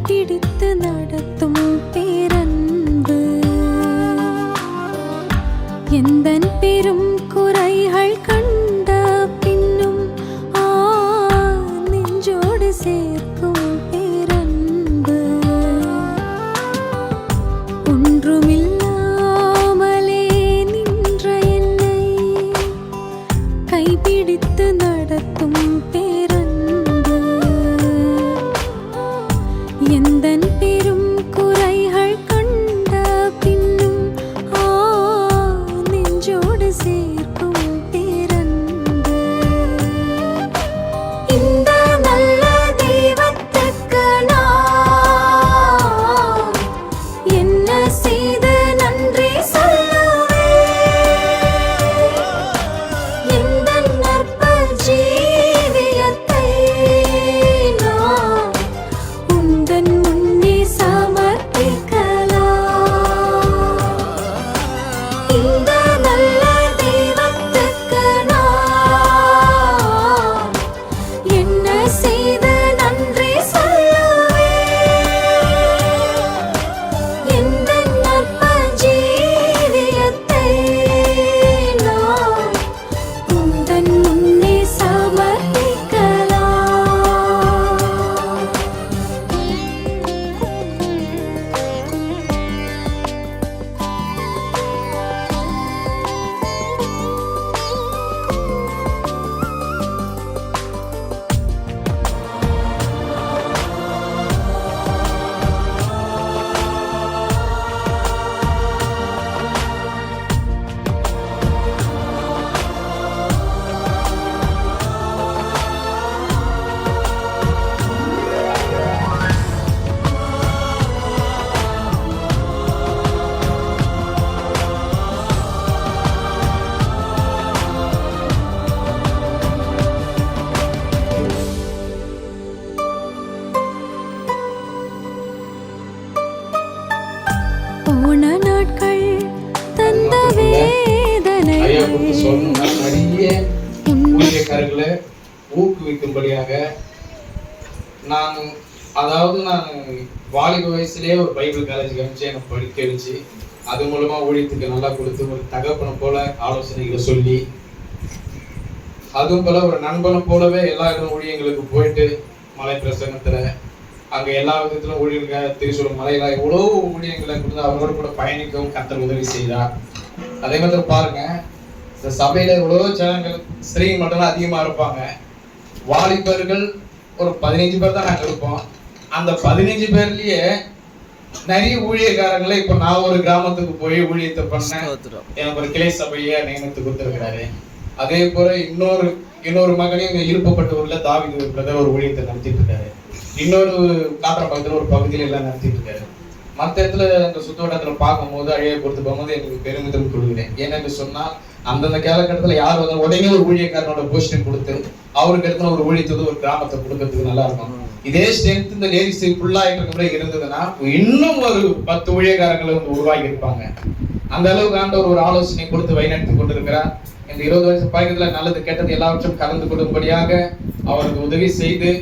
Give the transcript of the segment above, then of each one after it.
கைபிடித்து நடத்தும் பேரன்பு எந்தன் பெரும் குறைகள் கண்ட பின்னும் நெஞ்சோடு சேர்க்கும் பேரன்பு ஒன்றுமில்லாமலே நின்ற என்னை கைபிடித்து நடத்தும் பேரன்பு எந்தன் பெரும் குறைகள் கண்ட பின்னும் நெஞ்சோடு சேர்க்கும் பேரன்பு இந்த நல்ல தெய்வத்துக்கு நான் என்ன செய்து நன்றி சொல்லுவேன் எந்தன் நற்ப ஜீவியத்தை நான் உந்தன் முன்னே சமர்ப்பிக்கலாம் இந்த நல்ல தெய்வத்துக்கு நான் என்ன செய்து நன்றி சொல்லுவேன் எந்தன் நற்ப ஜீவியத்தை நான் உந்தன் முன்னே சமர்ப்பிக்கலாம். போன நாட்கள் தந்த வேதனை ஐயா கொடுத்து சொல்லணும்னா நிறைய ஊழியக்காரர்களை ஊக்குவிக்கும்படியாக நான் வாலிப வயசுலேயே ஒரு பைபிள் காலேஜுக்கு அனுப்பிச்சு என்னை படிக்க வச்சு அது மூலமா ஊழியத்துக்கு நல்லா கொடுத்து ஒரு தகப்பனை போல ஆலோசனைகளை சொல்லி அதுவும் போல ஒரு நண்பனை போலவே எல்லா இடம் ஊழியங்களுக்கு போயிட்டு மலை பிரசங்கத்துல அங்க எல்லா விதத்திலும் ஊழியர்கள் திருச்சூர் மலையில எவ்வளவு ஊழியங்களை கொடுத்து அவரோட கூட பயணிக்கவும் கர்த்தர் உதவி செய்தார். அதே மாதிரி பாருங்க, இந்த சபையில எவ்வளவு ஜனங்கள் ஸ்திரீ மட்டும் அதிகமா இருப்பாங்க. வாலிபர்கள் ஒரு 15 பேர் தான் நாங்க இருப்போம். அந்த 15 பேர்லயே நிறைய ஊழியக்காரங்களை இப்ப நான் ஒரு கிராமத்துக்கு போய் ஊழியத்தை பண்ணேன். எனக்கு ஒரு கிளை சபையை நியமித்து கொடுத்திருக்கிறாரு. அதே போல இன்னொரு மகனையும் இருப்பப்பட்டூர்ல தாவீது பிரதர் ஒரு ஊழியத்தை நடத்திட்டு இருக்காரு. இன்னொரு காட்டுற பக்கத்துல ஒரு பகுதியில எல்லாம் நடத்திட்டு இருக்காரு. மற்ற இடத்துல இந்த சுத்தோட்டத்துல பார்க்கும்போது அழைய பொறுத்து போகும்போது எனக்கு பெருமிதம் கொள்கிறேன். ஏன்னு சொன்னா அந்தந்த காலகட்டத்துல யார் வந்து உடனே ஒரு ஊழியக்காரனோட போஸ்டிங் கொடுத்து அவருக்கு இடத்துல ஒரு ஊழியத்துக்கு ஒரு கிராமத்தை கொடுக்கறதுக்கு நல்லா இருக்கும். இதே ஸ்ட்ரென்த் இந்த லேடிஸ் ஃபுல்லாயிட்டு இருந்ததுன்னா இன்னும் ஒரு 10 ஊழியக்காரங்களை வந்து உருவாகி இருப்பாங்க. அந்த அளவுக்கு ஆண்டவர் ஒரு ஆலோசனை கொடுத்து வழிநடத்தி கொண்டிருக்கிறார். இந்த 20 வயசு பழக்கத்துல நல்லது கெட்டது எல்லாவற்றும் கலந்து கொடுக்கும்படியாக அவருக்கு உதவி செய்து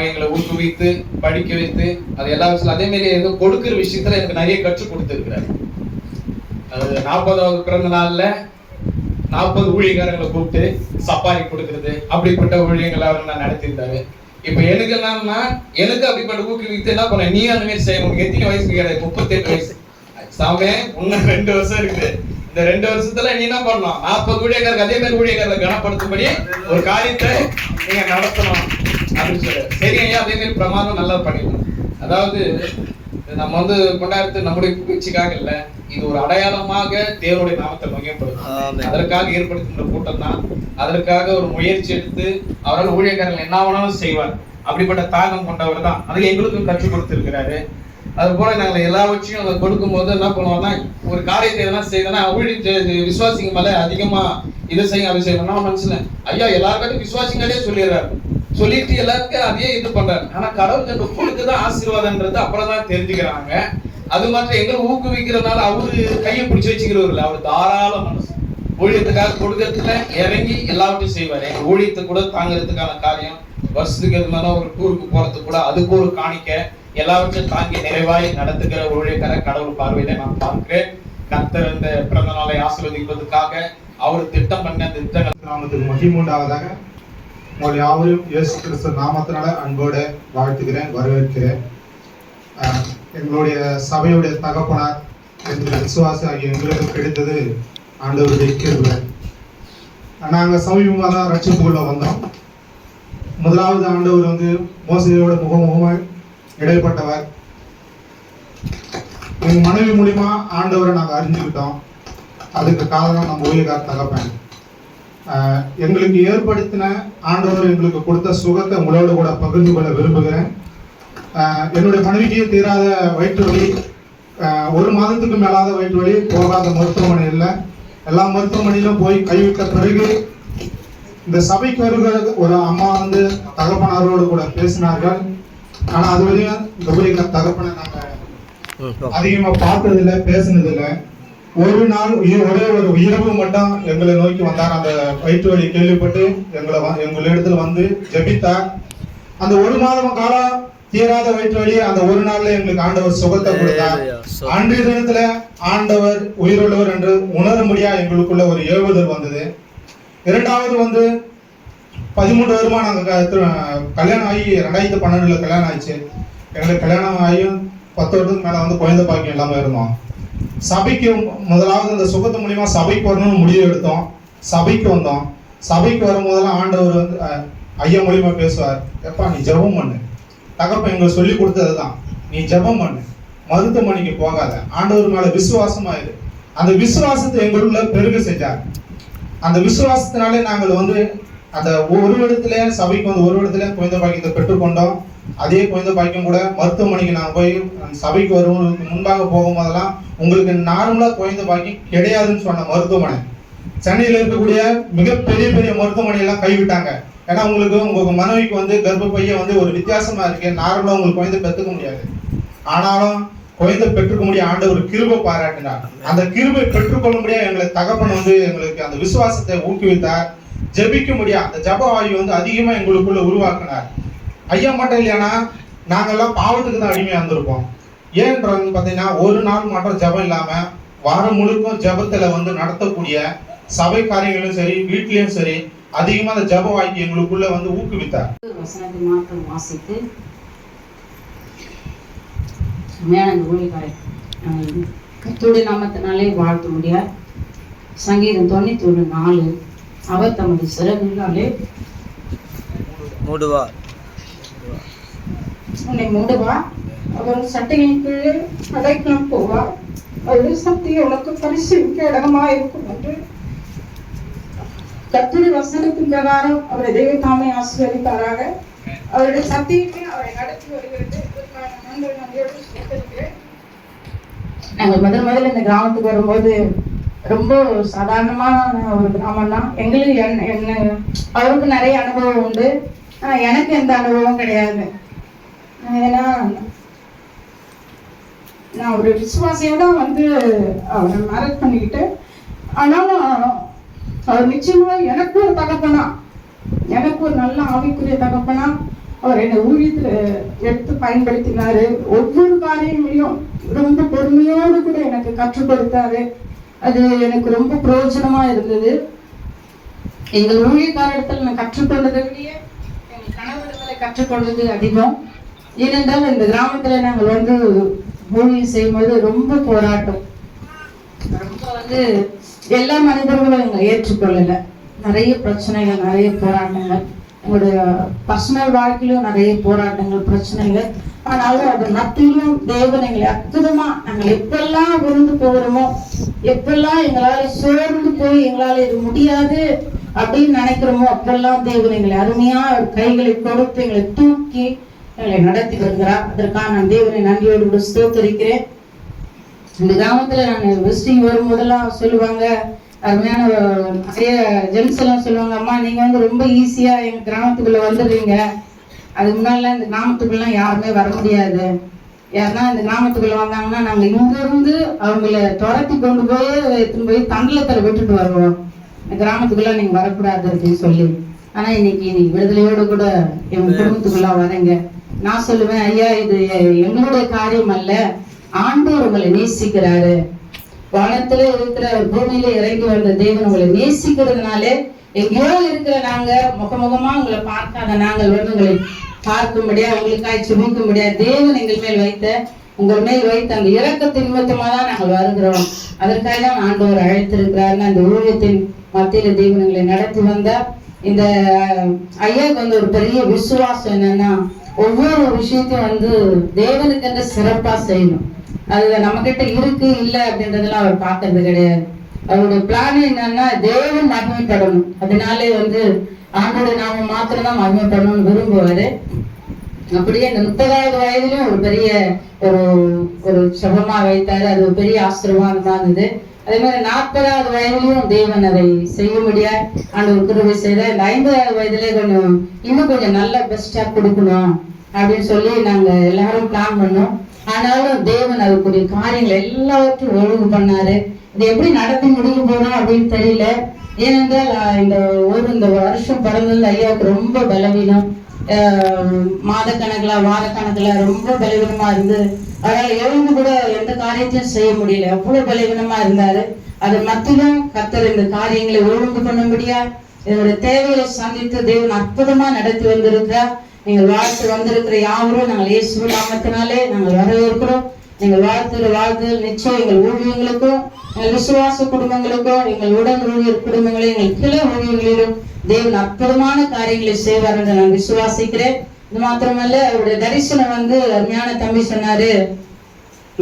எங்களை ஊக்குவித்து படிக்க வைத்து அது எல்லா விஷயம் அதே மாதிரி ஏதோ கொடுக்கிற விஷயத்துல எனக்கு நிறைய கற்றுக் கொடுத்திருக்கிறார். அது 40வது பிறந்த நாள்ல 40 ஊழியக்காரங்களை கூப்பிட்டு சப்பாரி கொடுக்கறது அப்படிப்பட்ட ஊழியங்களை அவர் நான் நடத்திருந்தாரு. இப்ப எனக்கு என்னன்னா எனக்கு அப்படிப்பட்ட ஊக்குவித்து என்ன பண்ண நீ அந்த மாதிரி செய்ய உங்களுக்கு எத்தனை வயசு கிடையாது? 38 வயசு சாமே இன்னும் 2 வருஷம் இருக்குது. இந்த 2 வருஷத்துல நீ என்ன பண்ணணும்? 40 ஊழியக்காரருக்கு அதே மாதிரி ஊழியக்காரர்களை கனப்படுத்தும்படி ஒரு காரியத்தை நீங்க நடத்தணும் அப்படின்னு சொல்லு. சரி ஐயா, அதே மாதிரி பிரமாதம் நல்லா பண்ணிடணும். அதாவது நம்ம வந்து கொண்டாடுறது நம்முடைய புகழ்ச்சிக்காக இல்ல, இது ஒரு அடையாளமாக தேவனுடைய நாமத்தை மையப்படுத்தும். அதற்காக ஏற்படுத்துகின்ற கூட்டம் தான். அதற்காக ஒரு முயற்சி எடுத்து அவரால் ஊழியக்காரர்கள் என்ன வேணாலும் செய்வார். அப்படிப்பட்ட தாகம் கொண்டவர் தான். அதை எங்களுக்கும் கற்றுக் கொடுத்திருக்கிறாரு. அது போல நாங்கள் எல்லாவற்றையும் அதை கொடுக்கும் போது என்ன பண்ணுவோம்னா ஒரு காரியத்தை எதனா செய்யணும்னா ஊழிய விசுவாசிங்க மேல அதிகமா இதை செய்யும் அது செய்யணும் மனசுல ஐயா எல்லாருக்கிட்டும் விசுவாசிங்களே சொல்லிடுறாரு. சொல்லிட்டு எல்லாருக்கும் அதே இது பண்றாரு. ஆனா கடவுள் கொடுக்குதான் ஆசீர்வாதம்ன்றது அப்புறம் தான் தெரிஞ்சுக்கிறாங்க. அது மாத்திரம் எங்களை ஊக்குவிக்கிறதுனால அவரு கையை பிடிச்சி வச்சுக்கிறவர் இல்லை. அவர் தாராள மனசு ஊழியத்துக்காக கொடுக்கறதுல இறங்கி எல்லாவற்றையும் செய்வாரு. எங்க ஊழியத்தை கூட தாங்கிறதுக்கான காரியம் வருஷத்துக்கு எது மாதிரி ஒரு டூருக்கு போறதுக்கு கூட அதுக்கு ஒரு காணிக்க எல்லாவற்றையும் தாங்கி நிறைவாய் நடத்துகிற ஊழியக்கார கடவுள் பார்வையில நான் பார்க்கிறேன். கர்த்தர் இந்த பிறந்த நாளை ஆசீர்வதிப்பதற்காக அவர் திட்டம் பண்ண திட்டங்கள் நாமத்துக்கு மகிமை உண்டாவதாக. உங்கள் யாவரையும் இயேசு கிறிஸ்து நாமத்தினால அன்போடு வாழ்த்துகிறேன், வரவேற்கிறேன். எங்களுடைய சபையுடைய தகப்பனார் என்ற விசுவாசி ஆகிய எங்களுக்கு கிடைத்தது ஆண்டவருடைய கிருபை. நாங்கள் சமீபமாக தான் ரட்சிப்புக்குள்ள வந்தோம். முதலாவது ஆண்டவர் வந்து மோசடியோட முகமுகமாக இடைப்பட்டவர். எங்கள் மனைவி மூலியமா ஆண்டவரை நாங்கள் அறிஞ்சுக்கிட்டோம். அதுக்கு காரணம் நம்ம ஊழியக்கார தகப்பன். எங்களுக்கு ஏற்படுத்தின ஆண்டவர் எங்களுக்கு கொடுத்த சுகத்தை உங்களோடு கூட பகிர்ந்து கொள்ள விரும்புகிறேன். என்னுடைய மனைவிக்கு தீராத வயிற்று வலி, 1 மாதத்துக்கு மேலாத வயிற்று வலி, போகாத மருத்துவமனை இல்லை. எல்லா மருத்துவமனையிலும் போய் கைவிட்ட பிறகு இந்த சபைக்கு வருகிற ஒரு அம்மா வந்து தகப்பனாரோடு கூட பேசினார்கள். ஆனா அது வரையும் இந்த ஊழியக்கார தகப்பனை நாங்கள் அதிகமா பார்த்ததில்லை, பேசினதில்லை. ஒரு நாள் ஒரே ஒரு இரவு மட்டும் எங்களை நோக்கி வந்தார். அந்த வயிற்று வலி கேள்விப்பட்டு எங்களிடத்துல வந்து ஜெபித்தார். அந்த 1 மாதம் காலம் தீராத வயிற்று வலி, அந்த ஒரு நாள்ல எங்களுக்கு ஆண்டவர் சுகத்தை கொடுத்தார். அன்றைய தினத்துல ஆண்டவர் உயிருள்ளவர் என்று உணரும்படியா எங்களுக்குள்ள ஒரு ஏவுதல் வந்தது. இரண்டாவது வந்து 13 வருமா நாங்கள் கல்யாணம் ஆகி 2012 கல்யாணம் ஆயிடுச்சு. எங்களுக்கு கல்யாணம் ஆகி 10 வருடத்துக்கு மேல வந்து குழந்தை பாக்கியம் எல்லாமே இருந்தோம். சபைக்கு முதலாவது அந்த சுகத்து மூலியமா சபைக்கு வரணும்னு முடிவு எடுத்தோம். சபைக்கு வந்தோம். சபைக்கு வரும்போதெல்லாம் ஆண்டவர் வந்து ஐயா மூலியமா பேசுவார். எப்பா நீ ஜெபம் பண்ணு, தகப்பன் எங்களுக்கு சொல்லி கொடுத்ததுதான், நீ ஜெபம் பண்ணு, மருத்துவமனைக்கு போகாத, ஆண்டவர் மேல விசுவாசமாயிரு. அந்த விசுவாசத்தை எங்களுக்குள்ள பெருக செஞ்சார். அந்த விசுவாசத்தினாலே நாங்கள் வந்து அந்த ஒரு இடத்துல சபைக்கு வந்து ஒரு இடத்துல குழந்தை பாக்கியத்தை பெற்றுக்கொண்டோம். அதே குழந்தை பாக்கியம் கூட மருத்துவமனைக்கு நாங்கள் போய் சபைக்கு வருவதற்கு முன்பாக போகும்போதெல்லாம் உங்களுக்கு நார்மலா குழந்தை பாக்கியம் கிடையாதுன்னு சொன்ன மருத்துவமனை, சென்னையில் இருக்கக்கூடிய மிகப்பெரிய பெரிய மருத்துவமனை எல்லாம் கைவிட்டாங்க. ஏன்னா உங்களுக்கு உங்க மனைவிக்கு வந்து கர்ப்பப்பைய வந்து ஒரு வித்தியாசமா இருக்கு, நார்மலா உங்களுக்கு குழந்தை பெற்றுக்க முடியாது. ஆனாலும் குழந்தை பெற்றுக்க முடிய ஆண்டவர் கிருபை பாராட்டினார். அந்த கிருபை பெற்றுக்கொள்ள முடியாது எங்களை தகப்பன் வந்து எங்களுக்கு அந்த விசுவாசத்தை ஊக்குவித்தார். ஜெபிக்க முடியாது அந்த ஜப ஆய்வு வந்து அதிகமா எங்களுக்குள்ள உருவாக்கினார். ஐயா மட்டும் இல்லையானா நாங்கெல்லாம் பாவத்துக்கு தான் அடிமையா இருந்திருப்போம். ஏன்றது பார்த்தீங்கன்னா ஒரு நாள் மட்டும் ஜபம் இல்லாம வாரம் முழுக்கும் ஜபத்துல வந்து நடத்தக்கூடிய சபை காரியங்களும் சரி வீட்லயும் சரி அதிகமா அந்த ஜப வாய்க்கு எங்களுக்குள்ள வந்து ஊக்குவித்தார். வசனத்தை மாத்திரம் வாசித்து மேல ஊழியக்காரை கர்த்தருடைய நாமத்தினாலே வாழ்த்த முடியாது. சங்கீதம் 91:4 அவர் தமது சிறகுகளாலே மூடுவார், உன்னை மூடுவார், அவர் சட்டையின் கீழே அடைக்கலம் போவார், அவருடைய சக்தி உனக்கு பரிசுவிக்க இடமா இருக்கும் என்று கர்த்தருடைய வசனத்தின் பிரகாரம் அவரை தெய்வ தாமே ஆசீர்வதிப்பாராக. அவருடைய சக்தியுமே அவரை நடத்தி வருகிறது. நாங்கள் முதல்ல இந்த கிராமத்துக்கு வரும்போது ரொம்ப சாதாரணமான ஒரு கிராமம் தான். எங்களுக்கு என்ன அவருக்கு நிறைய அனுபவம் உண்டு, எனக்கு எந்த அனுபவம் கிடையாது. ஏன்னா நான் ஒரு விசுவாசியோட வந்து அவரை மேரேஜ் பண்ணிக்கிட்டு, ஆனாலும் அவர் நிச்சயமா எனக்கு ஒரு தகப்பனா, எனக்கு ஒரு நல்ல ஆவிக்குரிய தகப்பனா அவர் என்னை ஊழியத்துல எடுத்து பயன்படுத்தினாரு. ஒவ்வொரு காரியங்களையும் ரொம்ப பொறுமையோடு கூட எனக்கு கற்றுக் கொடுத்தாரு. அது எனக்கு ரொம்ப பிரயோஜனமா இருந்தது. எங்கள் ஊழியக்காரத்தில் நான் கற்றுக்கொண்டதை விட எங்கள் கணவர்களை கற்றுக்கொண்டது அதிகம். ஏனென்றால் இந்த கிராமத்துல நாங்கள் வந்து ஊழியம் செய்யும்போது ரொம்ப போராட்டம், ரொம்ப வந்து எல்லா மனிதர்களும் எங்களை ஏற்றுக்கொள்ளல. நிறைய பிரச்சனைகள், நிறைய போராட்டங்கள், எங்களுடைய பர்சனல் வாழ்க்கையிலும் நிறைய போராட்டங்கள், பிரச்சனைகள். ஆனாலும் அது மத்தியிலும் தேவன் எங்களை அற்புதமா, நாங்கள் எப்பெல்லாம் விருந்து போகிறோமோ, எப்பெல்லாம் எங்களால சோர்ந்து போய் எங்களால இது முடியாது அப்படின்னு நினைக்கிறோமோ, அப்பெல்லாம் தேவன் எங்களை அருமையா கைகளை கொடுத்து எங்களை தூக்கி எங்களை நடத்தி வருகிறார். அதற்காக நான் தேவனை நன்றியோடு கூட ஸ்தோத்திரிக்கிறேன். இந்த கிராமத்துல நான் விசிட்டிங் வரும்போதெல்லாம் சொல்லுவாங்க, அருமையான நிறைய ஜென்ஸ் எல்லாம் சொல்லுவாங்க, அம்மா நீங்க வந்து ரொம்ப ஈஸியா எங்க கிராமத்துக்குள்ள வந்துடுறீங்க, அதுக்கு முன்னால இந்த கிராமத்துக்குள்ளலாம் யாருமே வர முடியாது, யாருன்னா இந்த கிராமத்துக்குள்ள வந்தாங்கன்னா நாங்க இங்க இருந்து அவங்கள துரத்தி கொண்டு போய் எடுத்துன்னு போய் தண்டலத்துல விட்டுட்டு வருவோம், இந்த கிராமத்துக்குள்ள நீங்க வரக்கூடாது அப்படின்னு சொல்லி. ஆனா இன்னைக்கு நீ விடுதலையோடு கூட எங்க குடும்பத்துக்குள்ள வரீங்க. நான் சொல்லுவேன், ஐயா இது எங்களுடைய காரியம் அல்ல, ஆண்டவர் உங்களை நேசிக்கிறாரு. வானத்துல இருக்கிற பூமியில இறங்கி வந்த தேவன் உங்களை நேசிக்கிறதுனாலே எங்கேயோ இருக்கிற நாங்க முகமுகமா உங்களை பார்க்காத நாங்கள் வந்து உங்களை பார்க்கும்படியா உங்களுக்காய் சுமிக்கும்படியா தேவன் எங்கள் மேல் உங்கள் மேல் வைத்த அந்த இரக்கத்தின் நிமித்தமா தான் நாங்கள் வருகிறோம். அதற்காக தான் ஆண்டவர் அழைத்திருக்கிறாருன்னு அந்த ஊழியத்தின் மத்தியில தேவன் எங்களை நடத்தி வந்தா. இந்த ஐயாவுக்கு வந்து ஒரு பெரிய விசுவாசம் என்னன்னா, ஒவ்வொரு விஷயத்தையும் வந்து தேவனுக்கு என்று சிறப்பா செய்யணும். அது நம்ம கிட்ட இருக்கு இல்ல அப்படின்றதெல்லாம் அவர் பார்க்கறது கிடையாது. அவருடைய பிளான் என்னன்னா தேவன் மகிமைப்படணும். அதனாலே வந்து ஆண்டோட நாம மாத்திரம்தான் மகிமைப்படணும்னு விரும்புவாரு. அப்படியே இந்த 30வது வயதிலும் ஒரு பெரிய ஒரு சபமா வைத்தாரு. அது ஒரு பெரிய ஆசீர்வாதமா இருந்தது. அதே மாதிரி 40வது வயதிலும் தேவன் அதை செய்ய முடியாது ஆண்டவர் கிருபை செய்தார். இந்த 50வது வயதுல இன்னும் கொஞ்சம் நல்ல பெஸ்டா கொடுக்கணும் அப்படின்னு சொல்லி நாங்க எல்லாரும் பிளான் பண்ணோம். ஆனாலும் தேவன் அதுக்குரிய காரியங்கள் எல்லாவற்றையும் ஒழுங்கு பண்ணாரு. இது எப்படி நடத்தி முடிக்க போறோம் அப்படின்னு தெரியல. ஏனென்றால் இந்த வருஷம் பிறந்தது ஐயாவுக்கு ரொம்ப பலவீனம். மாத கணக்குல வார கணக்குல ரொம்ப பலவீனமா இருந்து அதனால எழுந்து கூட எந்த காரியத்தையும் செய்ய முடியல. அவ்வளவு பலவீனமா இருந்தாரு. அது மத்தியிலும் கர்த்தர் இந்த காரியங்களை ஒழுங்கு பண்ண முடியாது. இதனுடைய தேவைகளை சந்தித்து தேவன் அற்புதமா நடத்தி வந்திருக்கிறார். நீங்கள் வாழ்த்து வந்திருக்கிற யாவரும் நாங்கள் இயேசு நாமத்தினாலே நாங்கள் வரவேற்கிறோம். நீங்கள் வாழ்த்துதல் நிச்சயம் எங்கள் ஊழியங்களுக்கும் எங்கள் விசுவாச குடும்பங்களுக்கும் எங்கள் உடன் ஊழியர் குடும்பங்களையும் எங்கள் கிளை ஊழியர்களிலும் தேவன் அற்புதமான காரியங்களை செய்வார் என்று நான் விசுவாசிக்கிறேன். இது மாத்திரமல்ல, அவருடைய தரிசனம் வந்து அருமையான தம்பி சொன்னாரு,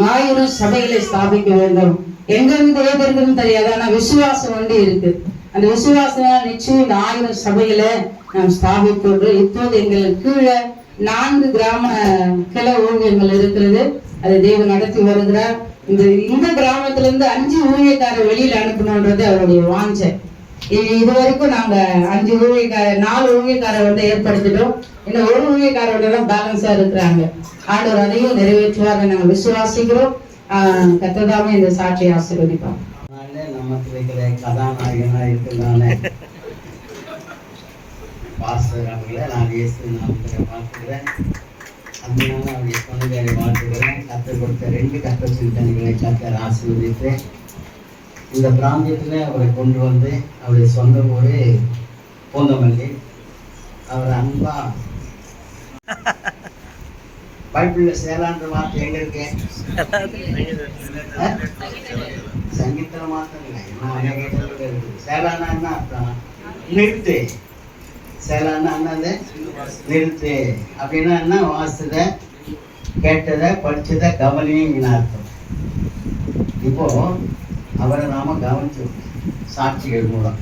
1000 சபைகளை ஸ்தாபிக்க வேண்டும். எங்க இருந்து ஏது இருக்குன்னு தெரியாது, ஆனா விசுவாசம் வந்து இருக்கு. அந்த விசுவாசம் நிச்சயம் இந்த 1000 சபைகளை நாம் ஸ்தாபிக்கின்றோம். இப்போது எங்களுக்கு கீழே 4 கிராம கிளை ஊழியங்கள் இருக்கிறது. அதை தேவன் நடத்தி வருகிறார். இந்த கிராமத்துல இருந்து 5 ஊழியக்காரர் வெளியில அனுப்பணும்ன்றது அவருடைய வாஞ்சை. இது வரைக்கும் நாங்க 4 ஊழியக்காரர் வந்து ஏற்படுத்திட்டோம். இன்னும் 1 ஊழியக்காரோட தான் பேலன்ஸா இருக்கிறாங்க. ஆண்டவர் அதையும் நிறைவேற்றுவார் நாங்க விசுவாசிக்கிறோம். கர்த்ததாமே இந்த சாட்சியை ஆசீர்வதிப்பார். நமக்கு இருக்கிற கதாநாயகனா இருக்கிறதான பாஸ்டர் அவர்களை நான் இயேசு நாமத்தில் பார்த்துக்கிறேன். அதனால அவருடைய சொன்னதை வாழ்த்துக்கிறேன். கற்றுக் கொடுத்த 2 கற்ற சிந்தனைகளை கர்த்தர் ஆசீர்வதித்து இந்த பிராந்தியத்தில் அவரை கொண்டு வந்து அவருடைய சொந்த ஊர் பூந்தமல்லி. அவர் அன்பா பைபிளில் சேலான்ற வார்த்தை எங்க இருக்கு? சங்கீதத்தில் மாத்திரம் இல்லை, இருக்குது. சேலான்னா என்ன அர்த்தம்? நிறுத்து. சேலான்னா என்னது? நிறுத்து அப்படின்னா என்ன? வாசத்தை கேட்டதை படிச்சதை கவனின்னு அர்த்தம். இப்போ அவரை நாம கவனிச்சோம் சாட்சிகள் மூலம்.